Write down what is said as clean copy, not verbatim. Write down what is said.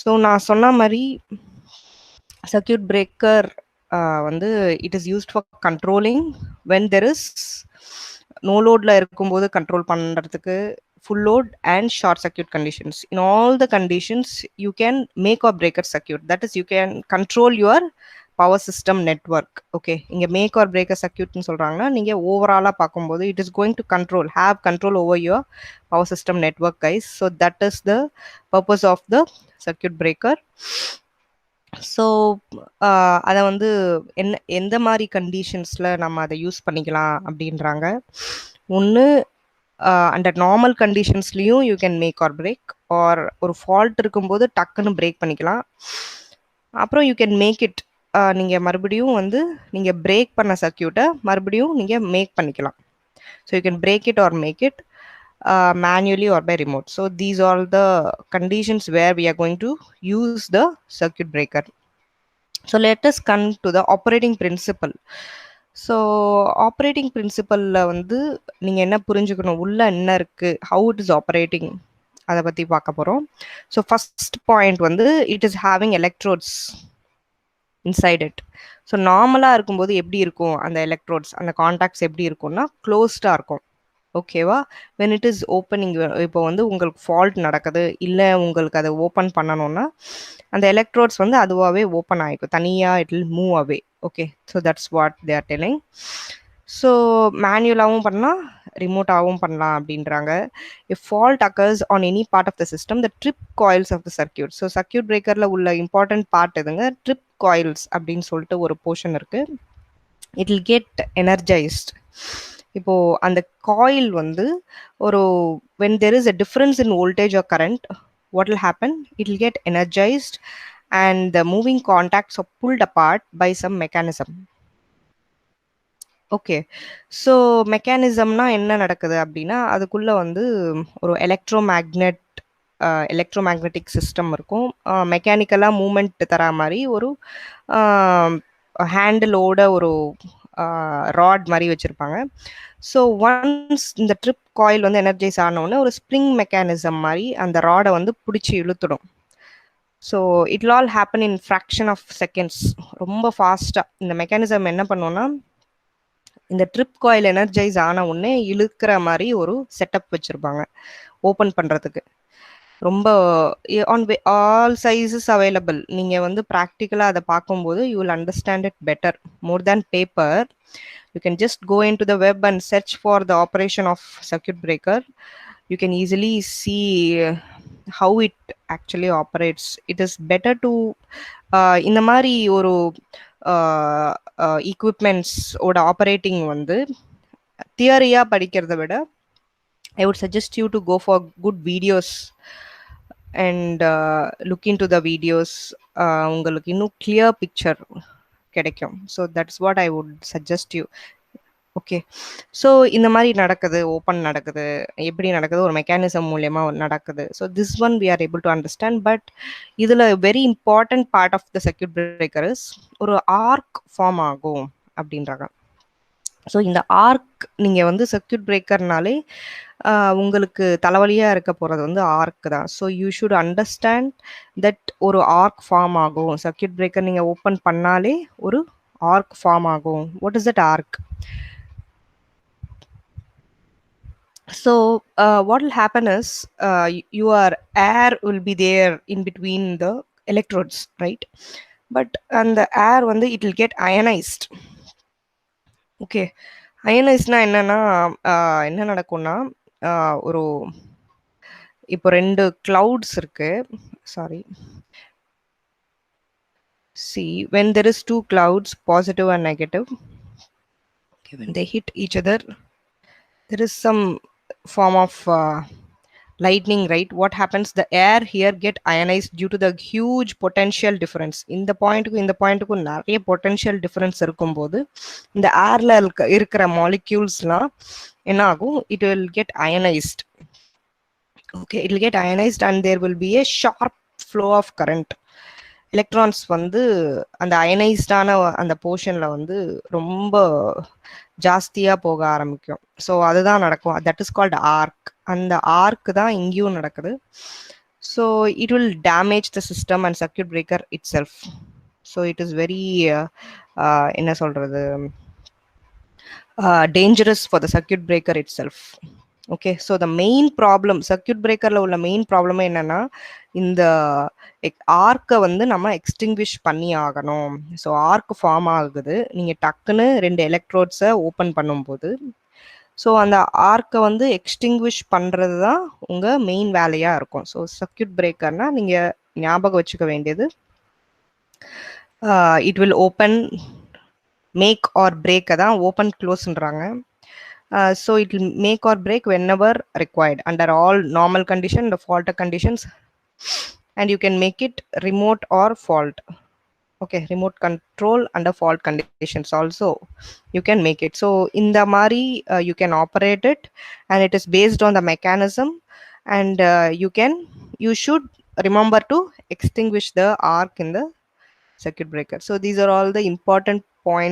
So நான் சொன்ன மாதிரி circuit breaker வந்து it is used for controlling when there is no loadல இருக்கும்போது கண்ட்ரோல் பண்றதுக்கு full load and short circuit conditions. In all the conditions you can make or break a circuit, that is you can control your power system network. Okay, இங்க make or break a circuit னு சொல்றாங்கன்னா நீங்க ஓவராலா பார்க்கும்போது it is going to have control over your power system network, guys. So that is the purpose of the circuit breaker. So அதை வந்து எந்த மாதிரி கண்டிஷன்ஸில் நம்ம அதை யூஸ் பண்ணிக்கலாம் அப்படின்றாங்க. ஒன்று அண்டர் நார்மல் கண்டிஷன்ஸ்லேயும் you can make or break, or ஒரு ஃபால்ட் இருக்கும்போது டக்குன்னு பிரேக் பண்ணிக்கலாம். அப்புறம் யூ கேன் மேக் இட், நீங்கள் மறுபடியும் வந்து நீங்கள் பிரேக் பண்ண சர்க்கியூட்டை மறுபடியும் நீங்கள் மேக் பண்ணிக்கலாம். So you can break it or make it manually or by remote. So these are the conditions where we are going to use the circuit breaker. So let us come to the operating principle. So operating principle வந்து நீங்க என்ன புரிஞ்சுக்கணும், உள்ள என்ன இருக்கு, how it is operating, அதை பத்தி பார்க்க போறோம். So first point வந்து it is having electrodes inside it. So நார்மலாக இருக்கும்போது எப்படி இருக்கும் அந்த எலக்ட்ரோட்ஸ், அந்த கான்டாக்ட்ஸ் எப்படி இருக்கும்னா க்ளோஸ்டாக இருக்கும். ஓகேவா? வென் இட் இஸ் ஓப்பனிங், இப்போ வந்து உங்களுக்கு ஃபால்ட் நடக்குது, இல்லை உங்களுக்கு அதை ஓப்பன் பண்ணணும்னா அந்த எலக்ட்ரோட்ஸ் வந்து அதுவாகவே ஓப்பன் ஆகிக்கும், தனியாக it will move away. Okay, so that's what they are telling. So மேனுவலாகவும் பண்ணலாம், ரிமோட்டாகவும் பண்ணலாம் அப்படின்றாங்க. If fault occurs on any part of the system, the trip coils of the circuit. So circuit பிரேக்கரில் உள்ள இம்பார்ட்டன்ட் பார்ட் எதுங்க, trip coils அப்படின்னு சொல்லிட்டு ஒரு போர்ஷன் இருக்குது. It will get energised. இப்போ அந்த காயில் வந்து ஒரு when there is a difference in voltage or current, what will happen, it will get energized and the moving contacts are pulled apart by some mechanism. Okay, so மெக்கானிசம்னா என்ன நடக்குது அப்படின்னா அதுக்குள்ள வந்து ஒரு எலக்ட்ரோமேக்னெட்டிக் சிஸ்டம் இருக்கும். மெக்கானிக்கலாக மூமெண்ட் தரா மாதிரி ஒரு ஹேண்டிலோட ஒரு ராட் மாதிரி வச்சுருப்பாங்க. ஸோ ஒன்ஸ் இந்த ட்ரிப் காயில் வந்து எனர்ஜைஸ் ஆனோடனே ஒரு ஸ்ப்ரிங் மெக்கானிசம் மாதிரி அந்த ராடை வந்து பிடிச்சி இழுத்துடும். So it all happen in fraction of seconds, ரொம்ப ஃபாஸ்ட்டாக. இந்த மெக்கானிசம் என்ன பண்ணுவோன்னா இந்த ட்ரிப் காயில் எனர்ஜைஸ் ஆன உடனே இழுக்கிற மாதிரி ஒரு செட்டப் வச்சுருப்பாங்க ஓப்பன் பண்ணுறதுக்கு. ரொம்ப ஆன் ஆல் சைஸஸ் அவைலபிள். நீங்கள் வந்து ப்ராக்டிக்கலாக அதை பார்க்கும்போது you will understand it better more than paper. You can just go into the web and search for the operation of circuit breaker. You can easily see how it actually operates. It is better to இந்த மாதிரி ஒரு equipments ஓட operating வந்து தியரியாக படிக்கிறத விட I would suggest you to go for good videos and look into the videos. உங்களுக்கு இன்னும் clear picture கிடைக்கும். So that's what I would suggest you. Okay, so இந்த மாதிரி நடக்குது, ஓப்பன் நடக்குது, எப்படி நடக்குது, ஒரு மெக்கானிசம் மூலயமா நடக்குது. So this one we are able to understand. But இதில் very important part of the circuit breaker is ஒரு ஆர்க் ஃபார்ம் ஆகும் அப்படின்றாங்க. ஸோ இந்த ஆர்க் நீங்கள் வந்து சர்க்கியூட் பிரேக்கர்னாலே உங்களுக்கு தலைவலியாக இருக்க போகிறது வந்து ஆர்க் தான். So you should understand that ஒரு ஆர்க் ஃபார்ம் ஆகும். சர்க்கியூட் பிரேக்கர் நீங்கள் ஓப்பன் பண்ணாலே ஒரு ஆர்க் ஃபார்ம் ஆகும். What is that arc? So what will happen is your air will be there in between the electrodes, right? But and the air வந்து it will get ionized. Okay, அயனைஸ்னா என்னன்னா என்ன நடக்கும்னா ஒரு இப்போ ரெண்டு கிளவுட்ஸ் இருக்கு. Sorry, see when there is two clouds, positive and negative, okay, when they hit each other there is some form of lightning, right? What happens, the air here get ionized due to the huge potential difference. இந்த பாயிண்ட்டுக்கும் நிறைய potential difference இருக்கும்போது இந்த ஏர்ல இருக்கிற மாலிக்யூல்ஸ்லாம் என்ன ஆகும், it will get ionized. Okay, it will get ionized and there will be a sharp flow of current. Electrons வந்து அந்த அயனைஸ்டான அந்த போர்ஷன்ல வந்து ரொம்ப ஜாஸ்தியா போக ஆரம்பிக்கும். ஸோ அதுதான் நடக்கும். That is called arc. அந்த ஆர்க் தான் இங்கேயும் நடக்குது. So it will damage the system and circuit breaker itself. So it is very என்ன சொல்றது dangerous for the circuit breaker itself. Okay, so the main problem circuit breaker la ulla main problem என்னன்னா இந்த ஆர்க்கை வந்து நம்ம extinguish பண்ணி ஆகணும். So arc form ஆகுது, நீங்க டக்குன்னு 2 எலக்ட்ரோட்ஸை ஓப்பன் பண்ணும்போது. ஸோ அந்த ஆர்க்கை வந்து எக்ஸ்டிங்விஷ் பண்றது தான் உங்க மெயின் வேலையா இருக்கும். ஸோ சர்க்யூட் பிரேக்கர்னா நீங்க ஞாபகம் வச்சுக்க வேண்டியது, it will open make or பிரேக்கை தான் ஓப்பன் க்ளோஸ்ன்றாங்க. So it will make or break whenever required under all normal condition, the fault conditions, and you can make it remote or fault. Okay, remote control under fault conditions also you can make it. So in the mari you can operate it, and it is based on the mechanism, and you should remember to extinguish the arc in the circuit breaker. So these are all the important points